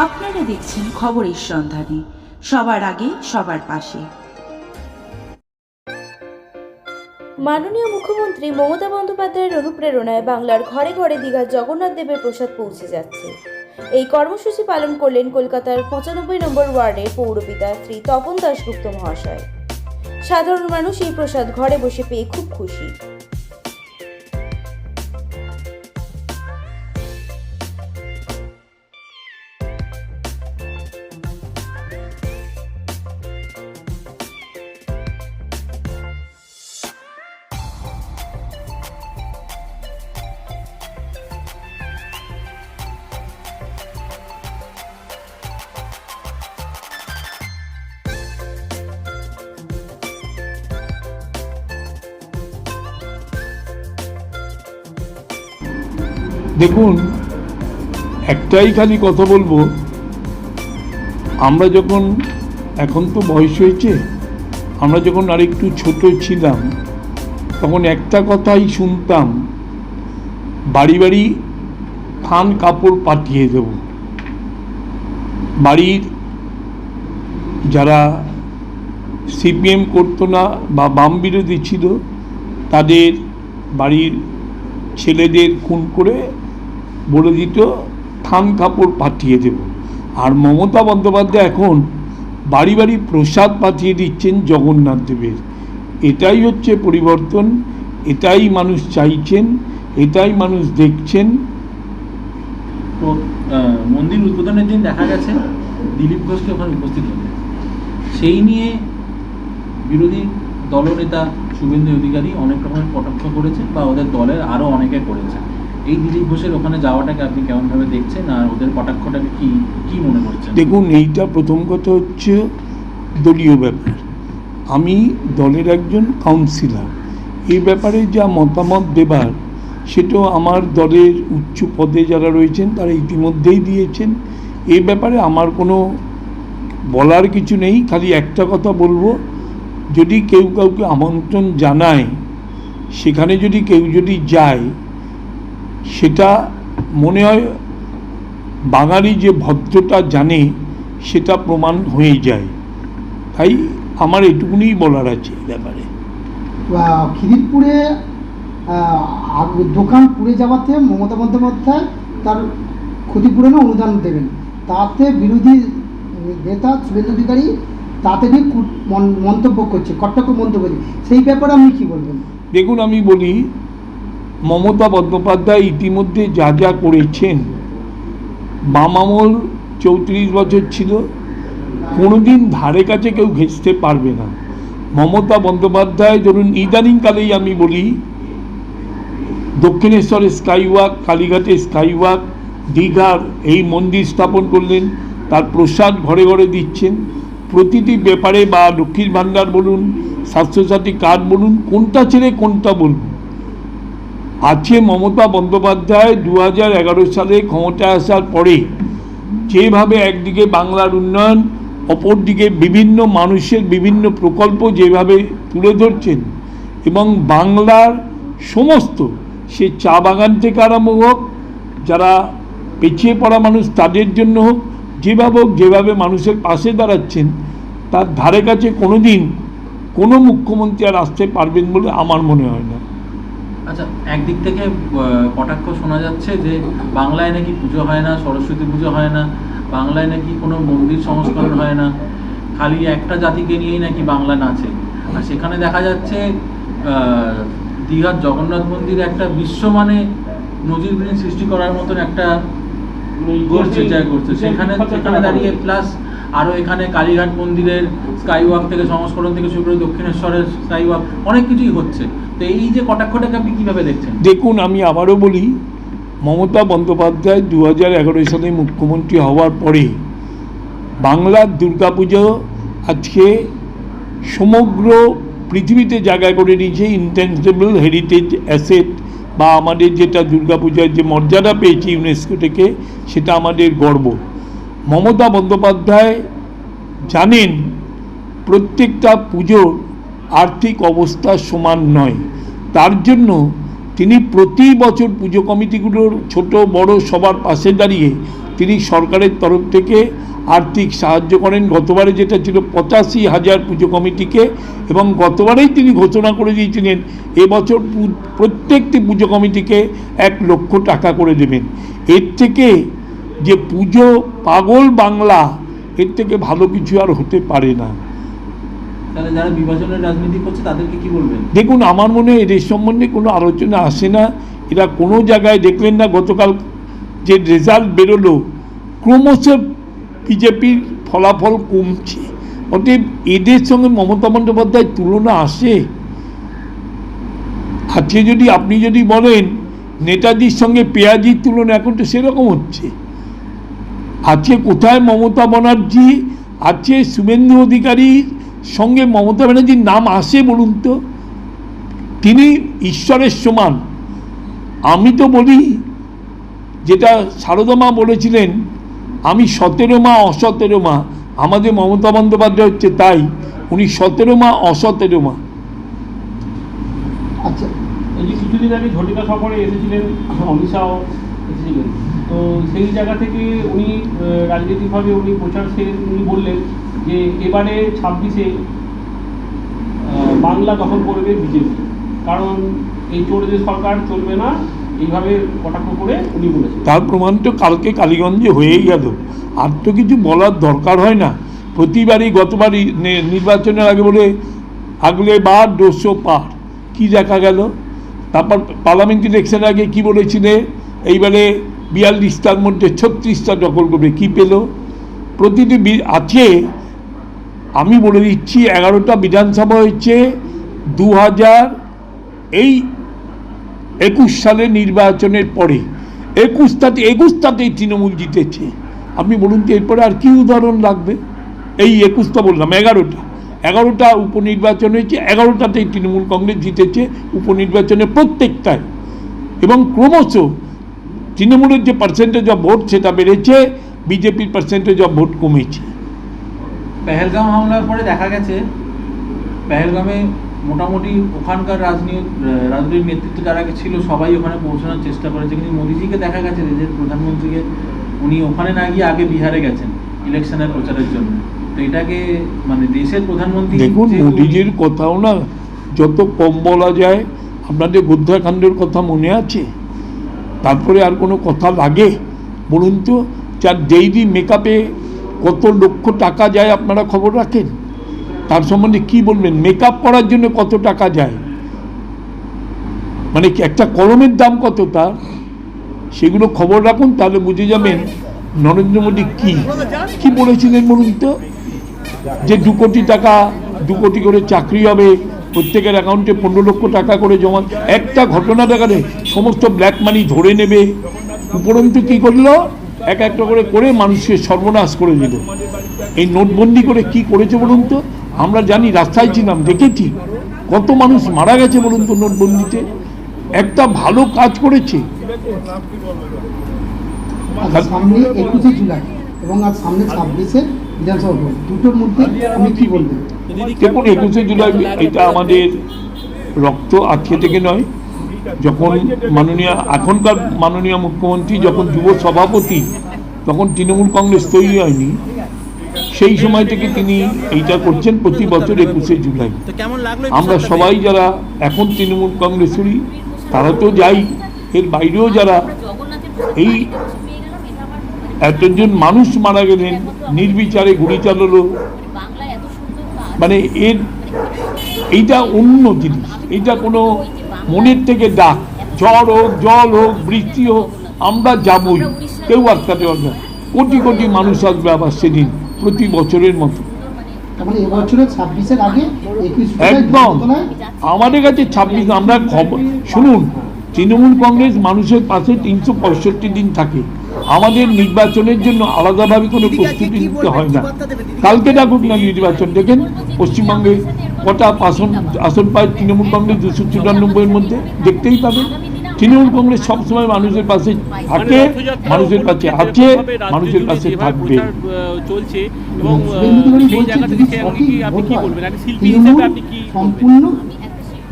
আপনারা দেখছেন খবরের সন্ধানে, সবার আগে সবার পাশে। মাননীয় মুখ্যমন্ত্রী মমতা বন্দ্যোপাধ্যায়ের অনুপ্রেরণায় বাংলার ঘরে ঘরে দীঘার জগন্নাথ দেবের প্রসাদ পৌঁছে যাচ্ছে। এই কর্মসূচি পালন করলেন কলকাতার 95 নম্বর ওয়ার্ডের পৌরপিতা শ্রী তপন দাশগুপ্ত মহাশয়। সাধারণ মানুষ এই প্রসাদ ঘরে বসে পেয়ে খুব খুশি। দেখুন, একটাই খালি কথা বলবো, আমরা যখন, এখন তো বয়স হয়েছে, আমরা যখন আরেকটু ছোট ছিলাম তখন একটা কথাই শুনতাম, বাড়ি বাড়ি থান কাপড় পাঠিয়ে দেব। বাড়ির যারা সিপিএম করতো না বা বাম বিরোধী ছিল তাদের বাড়ির ছেলেদের খুন করে বলে দিত থান কাপড় পাঠিয়ে দেব। আর মমতা বন্দ্যোপাধ্যায় এখন বাড়ি বাড়ি প্রসাদ পাঠিয়ে দিচ্ছেন জগন্নাথ দেবের। এটাই হচ্ছে পরিবর্তন, এটাই মানুষ চাইছেন, এটাই মানুষ দেখছেন। তো মন্দির উদ্বোধনের দিন দেখা গেছে দিলীপ ঘোষকে ওখানে উপস্থিত হতে, সেই নিয়ে বিরোধী দলনেতা শুভেন্দু অধিকারী অনেক রকমের কটাক্ষ করেছেন বা ওদের দলের আরও অনেকে করেছে। এই দিলীপ ঘোষের ওখানে যাওয়াটাকে আপনি কেমনভাবে দেখছেন আর ওদের কটাক্ষটাকে কি মনে করছেন? দেখুন, এইটা প্রথম কথা হচ্ছে দলীয় ব্যাপার। আমি দলের একজন কাউন্সিলর, এই ব্যাপারে যা মতামত দেবার সেটাও আমার দলের উচ্চ পদে যারা রয়েছেন তারা ইতিমধ্যেই দিয়েছেন। এই ব্যাপারে আমার কোনো বলার কিছু নেই। খালি একটা কথা বলবো, যদি কেউ কাউকে আমন্ত্রণ জানায়, সেখানে যদি কেউ যায়, সেটা মনে হয় বাঙালি যে ভদ্রতা জানে সেটা প্রমাণ হয়ে যায়। তাই আমার এটুকুনি বলার আছে এই ব্যাপারে। খিদিরপুরে দোকান পুড়ে যাওয়াতে মমতা বন্দ্যোপাধ্যায় তার ক্ষতিপূরণে অনুদান দেবেন, তাতে বিরোধী নেতা শুভেন্দু অধিকারী তাতে নিয়ে মন্তব্য করছে, কট্টর মন্তব্য করছে, সেই ব্যাপারে আপনি কী বলবেন? দেখুন, আমি বলি, মমতা বন্দ্যোপাধ্যায় ইতিমধ্যে যা যা করেছেন, বাম আমল 34 বছর ছিল, কোনোদিন ধারে কাছে কেউ ঘেঁচতে পারবে না। মমতা বন্দ্যোপাধ্যায় ধরুন ইদানিংকালেই আমি বলি, দক্ষিণেশ্বরে স্কাইওয়াক, কালীঘাটে স্কাইওয়াক, দীঘার এই মন্দির স্থাপন করলেন, তার প্রসাদ ঘরে ঘরে দিচ্ছেন। প্রতিটি ব্যাপারে বা লক্ষ্মীর ভাণ্ডার বলুন, স্বাস্থ্যসাথী কার্ড বলুন, কোনটা ছেড়ে কোনটা বলুন। আছে মমতা বন্দ্যোপাধ্যায় 2011 সালে ক্ষমতায় আসার পরে যেভাবে একদিকে বাংলার উন্নয়ন, অপরদিকে বিভিন্ন মানুষের বিভিন্ন প্রকল্প যেভাবে তুলে ধরছেন, এবং বাংলার সমস্ত, সে চা বাগান থেকে আরম্ভ হোক, যারা পিছিয়ে পড়া মানুষ তাদের জন্য হোক, যেভাবে মানুষের পাশে দাঁড়াচ্ছেন, তার ধারে কাছে কোনো দিন কোনো মুখ্যমন্ত্রী আর আসতে পারবেন বলে আমার মনে হয় না। আচ্ছা, একদিক থেকে কটাক্ষ শোনা যাচ্ছে যে বাংলায় নাকি পুজো হয় না, সরস্বতী পুজো হয় না, বাংলায় নাকি কোনো মন্দির সংস্করণ হয় না, খালি একটা জাতিকে নিয়েই নাকি বাংলা নাচে। আর সেখানে দেখা যাচ্ছে দীঘার জগন্নাথ মন্দির একটা বিশ্বমানে নজিরবিহীন সৃষ্টি করার মতন একটা করছে সেখানে দাঁড়িয়ে, প্লাস আরও এখানে কালীঘাট মন্দিরের স্কাইওয়াক থেকে সংস্করণ থেকে শুরু করে দক্ষিণেশ্বরের স্কাইওয়াক, অনেক কিছুই হচ্ছে। তো এই যে কটাক্ষটাকে আপনি কীভাবে দেখছেন? দেখুন, আমি আবারও বলি, মমতা বন্দ্যোপাধ্যায় 2011 সালে মুখ্যমন্ত্রী হওয়ার পরে বাংলার দুর্গাপুজো আজকে সমগ্র পৃথিবীতে জায়গা করে নিয়েছে। ইনট্যাঞ্জিবল হেরিটেজ অ্যাসেট বা আমাদের যেটা দুর্গাপূজার যে মর্যাদা পেয়েছে ইউনেস্কো থেকে, সেটা আমাদের গর্ব। মমতা বন্দ্যোপাধ্যায় জানেন প্রত্যেকটা পুজোর আর্থিক অবস্থা সমান নয়, তার জন্য তিনি প্রতি বছর পুজো কমিটিগুলোর ছোট বড় সবার পাশে দাঁড়িয়ে তিনি সরকারের তরফ থেকে আর্থিক সাহায্য করেন। গতবারে যেটা ছিল 85,000 পুজো কমিটিকে, এবং গতবারেই তিনি ঘোষণা করে দিয়েছিলেন এবছর প্রত্যেকটি পুজো কমিটিকে 1 লক্ষ টাকা করে দেবেন। এর থেকে যে পুজো পাগল বাংলা, এর থেকে ভালো কিছু আর হতে পারে না। তাহলে যারা বিভাজনের রাজনীতি করছে তাদেরকে কি বলবেন? দেখুন, আমার মনে হয় এদের সম্বন্ধে কোনো আলোচনা আসে না। এরা কোনো জায়গায় দেখলেন না গতকাল যে রেজাল্ট বেরোলো, ক্রমশ বিজেপির ফলাফল কমছে। অতএব এদের সঙ্গে মমতা বন্দ্যোপাধ্যায়ের তুলনা আসে? আজকে যদি আপনি যদি বলেন নেতাজির সঙ্গে পেঁয়াজির তুলনা, এখন তো সেরকম হচ্ছে। আজকে কোথায় মমতা ব্যানার্জি, আজকে শুভেন্দু অধিকারীর সঙ্গে মমতা ব্যানার্জির নাম আসে বলুন তো? তিনি ঈশ্বরের সমান। আমি তো বলি, যেটা সারদা মা বলেছিলেন, আমি 17 মা অ17 মা, আমাদের মমতা বন্দ্যোপাধ্যায় হচ্ছে তাই, উনি 17 মা অ17 মা। আচ্ছা, এই যে কিছুদিন আগে ঝটিকা সফরে এসেছিলেন, অমিত শাহ এসেছিলেন, তো সেই জায়গা থেকে উনি রাজনৈতিকভাবে উনি প্রচার সেরে উনি বললেন যে এবারে 26-এ বাংলা দখল করবে বিজেপি, কারণ এই চোরদের সরকার চলবে না, এইভাবে কটাক্ষ করে উনি বলেছেন। তার প্রমাণ তো কালকে কালীগঞ্জে হয়েই গেল, আর তো কিছু বলার দরকার হয় না। প্রতিবারই গতবারই নির্বাচনের আগে বলে আগলে বার 200 পার, কি দেখা গেল? তারপর পার্লামেন্ট ইলেকশনের আগে কি বলেছিলে, এইবারে 42টার মধ্যে 36টা দখল করবে, কি পেল? প্রতিটি আছে, আমি বলে দিচ্ছি, 11টা বিধানসভা হয়েছে 2021 সালের নির্বাচনের পরে, 21টাতেই তৃণমূল জিতেছে। আপনি বলুন তো এরপরে আর কি উদাহরণ লাগবে? এই 21টা বললাম, 11টা উপনির্বাচন হয়েছে, 11টাতেই তৃণমূল কংগ্রেস জিতেছে উপনির্বাচনে প্রত্যেকটায়, এবং ক্রমশ তৃণমূলের যে পার্সেন্টেজ অফ ভোট সেটা বেড়েছে, বিজেপির পার্সেন্টেজ অফ ভোট কমেছে। পেহেলগাম হামলার পরে দেখা গেছে পেহেলগামে মোটামুটি ওখানকার রাজনৈতিক নেতৃত্ব যারা ছিল সবাই ওখানে পৌঁছানোর চেষ্টা করেছে, কিন্তু মোদিজিকে দেখা গেছে দেশের প্রধানমন্ত্রীকে উনি ওখানে না গিয়ে আগে বিহারে গেছেন ইলেকশনের প্রচারের জন্য। তো এটাকে মানে দেশের প্রধানমন্ত্রী, দেখুন মোদিজির কথাও না যত কম বলা যায়। আপনাদের গোধ্রাকাণ্ডের কথা মনে আছে? তারপরে আর কোনো কথা লাগে বলুন তো? যার ডেইলি মেকআপে কত লক্ষ টাকা যায় আপনারা খবর রাখেন? তার সম্বন্ধে কি বলবেন? মেকআপ করার জন্য কত টাকা যায়, মানে একটা কলমের দাম কত তার, সেগুলো খবর রাখুন, তাহলে বুঝে যাবেন নরেন্দ্র মোদী কি বলেছিলেন বলুন তো? যে 2 কোটি টাকা, 2 কোটি করে চাকরি হবে, প্রত্যেকের অ্যাকাউন্টে 15 লক্ষ টাকা করে জমা। একটা ঘটনা দেখালে সমস্ত ব্ল্যাক মানি ধরে নেবে। উপরন্তু কী করলো? একটা করে মানুষকে সর্বনাশ করে দিল। এই নোটবন্দি করে কি করেছে বলুন তো? আমরা জানি, রাস্তায় ছিলাম, দেখেছি কত মানুষ মারা গেছে বলুন তো নোটবন্দিতে। একটা ভালো কাজ করেছে। সামনে 21শে জুলাই এবং আজ সামনে 26শে বিধানসভা ভোট, দুটোর মধ্যে আপনি কি বলবেন? দেখুন, 21শে জুলাই এটা আমাদের রক্ত আজকে থেকে নয়। যখন এখনকার মাননীয় মুখ্যমন্ত্রী যখন যুব সভাপতি, তখন তৃণমূল কংগ্রেস তৈরি হয়নি, সেই সময় থেকে তিনি এইটা করছেন প্রতি বছর 21শে জুলাই। আমরা সবাই যারা এখন তৃণমূল কংগ্রেস করি তারা তো যাই, এর বাইরেও যারা, এই এতজন মানুষ মারা গেলেন নির্বিচারে, গুলি চালালো, মানে এইটা অন্য জিনিস। এইটা কোনো মনের থেকে ডাক, ঝড় হোক, জল হোক, বৃষ্টি হোক, আমরা যাবই, কেউ আটকাতে পারবে না। কোটি কোটি মানুষ আসবে আবার সেদিন, প্রতি বছরের মতো। মানে এবছরের 26-এর আগে 21 একদম আমাদের কাছে 26, আমরা খবর শুনুন, তৃণমূল কংগ্রেস মানুষের পাশে 365 দিন থাকে। আমাদের নির্বাচনের জন্য আলাদাভাবে কোনো প্রস্তুতি নিতে হয় না। কালকে ডাকুক না নির্বাচন, দেখেন পশ্চিমবঙ্গে কটা আসন পায় তৃণমূল কংগ্রেস 294-এর মধ্যে, দেখতেই পাবেন। তৃণমূল কংগ্রেস সবসময় মানুষের পাশে থাকে, মানুষের পাশে আছে, মানুষের পাশে থাকবে। চলছে এবং সেই জায়গা থেকে আপনি কি বলবেন? একটা শিল্পী হিসেবে আপনি কি সম্পূর্ণ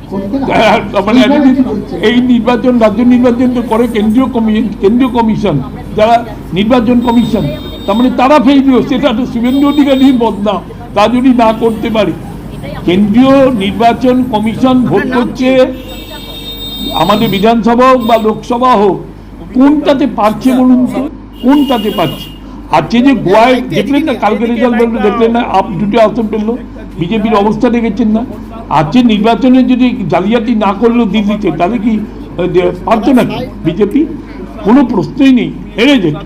ক্ষতি থেকে মানে এইভাবে এতদিন কি করছে? এই নির্বাচন, রাজ্য নির্বাচন তো করে কেন্দ্রীয় কমিশন, যারা নির্বাচন কমিশন, তার মানে তারা ফেলবে, সেটা তো শুভেন্দু অধিকারীর বদনাম, তা যদি না করতে পারে। কেন্দ্রীয় নির্বাচন কমিশন ভোট করছে, আমাদের বিধানসভা হোক বা লোকসভা হোক, কোনটাতে পারছে বলুন তো, কোনটাতে পারছে? আজকে যে গোয়ায় দেখলেন না, কালকে রেজাল্ট বলতে দেখলেন না, দুটো আসন পেল, বিজেপির অবস্থা দেখেছেন না? আজকে নির্বাচনে যদি জালিয়াতি না করলো দিল্লিতে, তাহলে কি পারতো নাকি বিজেপি? কোনো প্রশ্নই নেই, হেরে যেত।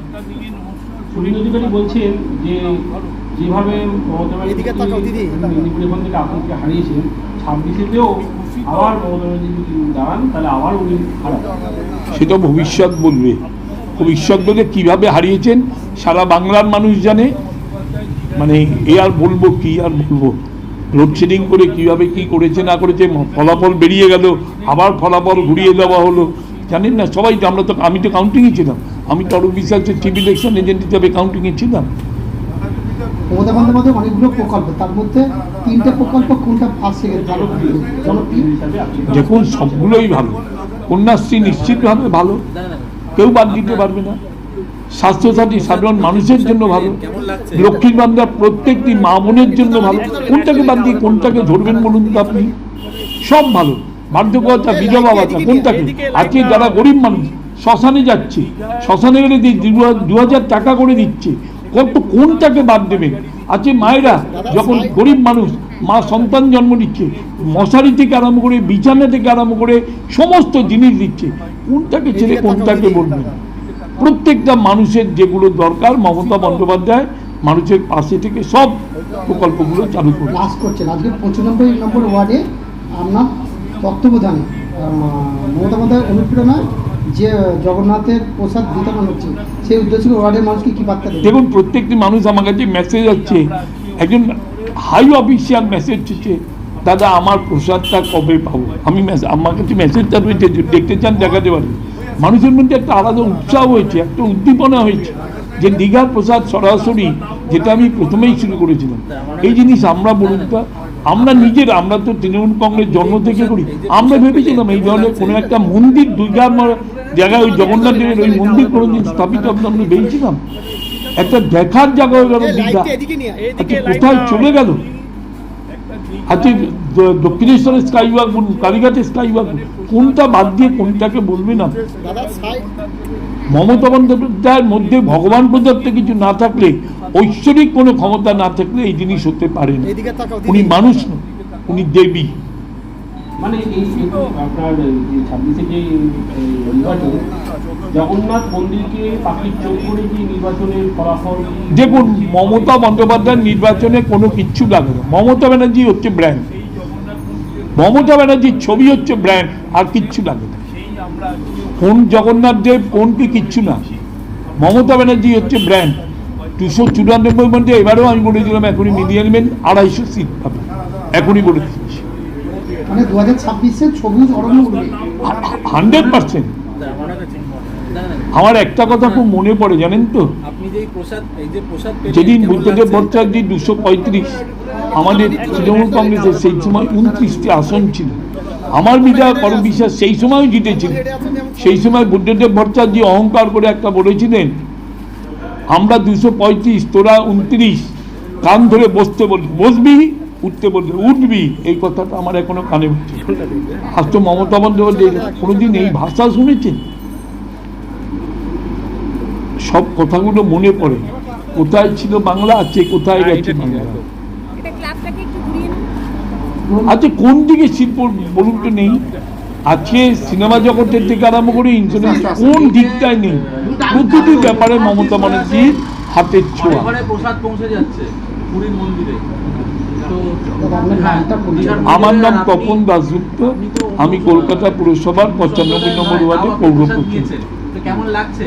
শুভেন্দু অধিকারী বলছেন যে যেভাবে মমতা ব্যানার্জি মেদিনীপুর এখান থেকে আপনাকে হারিয়েছেন, 26-এতেও আবার মমতা ব্যানার্জি যদি দাঁড়ান তাহলে আবার উনি হারাবেন। সেটা ভবিষ্যৎ বলবে। ভবিষ্যৎ বলে কীভাবে হারিয়েছেন সারা বাংলার মানুষ জানে। মানে এ আর বলবো কি আর বলবো, লোডশেডিং করে কীভাবে কি করেছে না করেছে, ফলাফল বেরিয়ে গেল, আবার ফলাফল ঘুরিয়ে দেওয়া হলো, জানেন না সবাই। আমি তো কাউন্টিংয়ে ছিলাম, আমি তরুণ বিশ্বাসের চিফ ইলেকশন এজেন্ট হিসাবে কাউন্টিংয়ে ছিলাম। মমতা বন্দ্যোপাধ্যায় অনেকগুলো প্রকল্প, তার মধ্যে 3টে প্রকল্প কোনটা ফার্স্ট সেকেন্ড ভালো জনপ্রিয়? দেখুন সবগুলোই ভালো, কন্যাশ্রী নিশ্চিতভাবে ভালো, কেউ বাদ দিতে পারবে না। স্বাস্থ্যসাথী সাধারণ মানুষের জন্য ভালো, লক্ষ্মীর ভান্ডার প্রত্যেকটি মা বোনের জন্য ভালো। কোনটাকে বাদ দিয়ে কোনটাকে ধরবেন বলুন তো আপনি? সব ভালো। বার্ধক্যতা, বিধবা ভাতা, কোনটাকে? আজকে যারা গরিব মানুষ শ্মশানে যাচ্ছে, শ্মশানে গেলে 2000 টাকা করে দিচ্ছে, কোনটাকে বাদ দেবেন? আজকে মায়েরা যখন গরিব মানুষ মা সন্তান জন্ম দিচ্ছে, মশারি থেকে আরম্ভ করে বিছানা থেকে আরম্ভ করে সমস্ত জিনিস দিচ্ছে, কোনটাকে ছেড়ে কোনটাকে বলবেন? প্রত্যেকটা মানুষের যেগুলো দরকার মমতা বন্দ্যোপাধ্যায় মানুষের পাশে থেকে সব প্রকল্পগুলো চালু করবে। লাস্ট করছেন আজকে 95 নম্বর ওয়ার্ডে আপনার তত্ত্বাবধানে মমতা বন্দ্যোপাধ্যায় অনুপ্রেরণায় যে জগন্নাথের প্রসাদ বিতরণ হচ্ছে, সেই উদ্দেশ্যে ওয়ার্ডের মানুষকে কি বার্তা দেবেন? দেখুন প্রত্যেকটি মানুষ আমার কাছে মেসেজ আসছে, একজন হাই অফিসিয়াল মেসেজ হচ্ছে, দাদা আমার প্রসাদটা কবে পাবো? আমার কাছে মেসেজটা রয়েছে, দেখতে চান দেখাতে পারেন। মানুষের মধ্যে একটা আলাদা উৎসাহ হয়েছে, একটা উদ্দীপনা হয়েছে যে দীঘার প্রসাদ সরাসরি, যেটা আমি প্রথমেই শুরু করেছিলাম। এই জিনিস আমরা বলুন তো, আমরা তো তৃণমূল কংগ্রেস জন্ম থেকে করি, আমরা ভেবেছিলাম এই ধরনের কোনো একটা মন্দির দীঘার জায়গায়, ওই জগন্নাথ দেবের ওই মন্দির কোনোদিন স্থাপিত হবে আমরা ভেবেছিলাম? একটা দেখার জায়গা হয়ে গেল দীঘা, আজকে কোথায় চলে গেল? আজকে দক্ষিণেশ্বরের স্কাইওয়াক বলুন, কালীঘাটের স্কাইওয়াক, কোনটা বাদ দিয়ে কোনটাকে বলবে না? মমতা বন্দ্যোপাধ্যায়ের মধ্যে ভগবান প্রদত্ত কিছু না থাকলে, ঐশ্বরিক কোনো ক্ষমতা না থাকলে এই জিনিস হতে পারে না। উনি মানুষ নন, উনি দেবী। মানে এই আপনার 26-এ যে নির্বাচন, জগন্নাথ মন্দিরকে পাখির চোখ করে কি নির্বাচনের ফলাফল? দেখুন মমতা বন্দ্যোপাধ্যায়ের নির্বাচনে কোনো কিচ্ছু লাগে না। মমতা ব্যানার্জি হচ্ছে ব্র্যান্ড, মমতা ব্যানার্জির ছবি হচ্ছে ব্র্যান্ড, আর কিচ্ছু লাগে না। কোন জগন্নাথ দেব কোন কি কিচ্ছু না, মমতা ব্যানার্জি হচ্ছে ব্র্যান্ড। 294 মধ্যে এবারেও আমি বলেছিলাম এখনই মিলিয়ে নেবেন, 250 সিট পাবে, এখনই বলে দিচ্ছি। মানে 2026-এ সবুজ অরণ্য উঠবে 100%। আমার একটা কথা খুব মনে পড়ে জানেন তো, যেদিন বুদ্ধদেব ভট্টাচার্য 235, আমাদের তৃণমূল কংগ্রেসের সেই সময় 29টি আসন ছিল, আমার বিধায়ক করম বিশ্বাস সেই সময়ও জিতেছিল। সেই সময় বুদ্ধদেব ভট্টাচার্য অহংকার করে একটা বলেছিলেন, আমরা 235, তোরা 29, কান ধরে বসতে বলবি বসবি, উঠতে বলবি উঠবি। এই কথাটা আমার এখনো কানে উঠছে। আজ তো মমতা বন্দ্যোপাধ্যায় কোনোদিন এই ভাষা শুনেছেন? সব কথাগুলো মনে পড়ে, কোথায় ছিল বাংলা, আছে কোথায় গেছে বাংলা। আচ্ছা কোন দিকে শিল্প বলুন তো নেই? আজকে সিনেমা জগতের থেকে আরম্ভ করে ইন্স্যুরেন্স কোন দিকটাই নেই, প্রতিটি ব্যাপারে মমতা ব্যানার্জির হাতের ছোঁয়া। প্রসাদ পৌঁছে যাচ্ছে পুরীর মন্দিরে। আমার নাম তপন দাশগুপ্ত, আমি কলকাতা পুরসভার 95 নম্বর ওয়ার্ডে পৌরপ্রধান। কেমন লাগছে?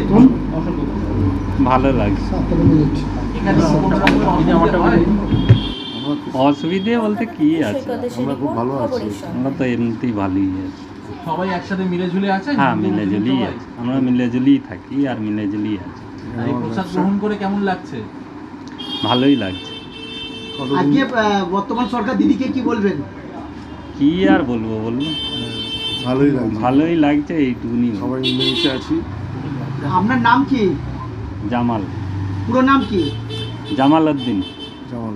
ভালো লাগছে। অসুবিধে বলতে কি আছে, আমরা খুব ভালো আছি, আমরা তো এমনিতেই ভালোই আছি। সবাই একসাথে মিলেঝুলে আছে? হ্যাঁ মিলেজুলেই আছে, আমরা মিলেজুলেই থাকি আর মিলেজুলেই আছি। এই প্রসাদ গ্রহণ করে কেমন লাগছে? ভালোই লাগছে। আজকে বর্তমান সরকার দিদিকে কি বলবেন? কি আর বলবো বলুন, ভালোই লাগছে, ভালোই লাগছে এইটুকুনি। সবাই মিলেমিশে আছি। আপনার নাম কি? জামাল, পুরো নাম কি? জামাল উদ্দিন। যেমন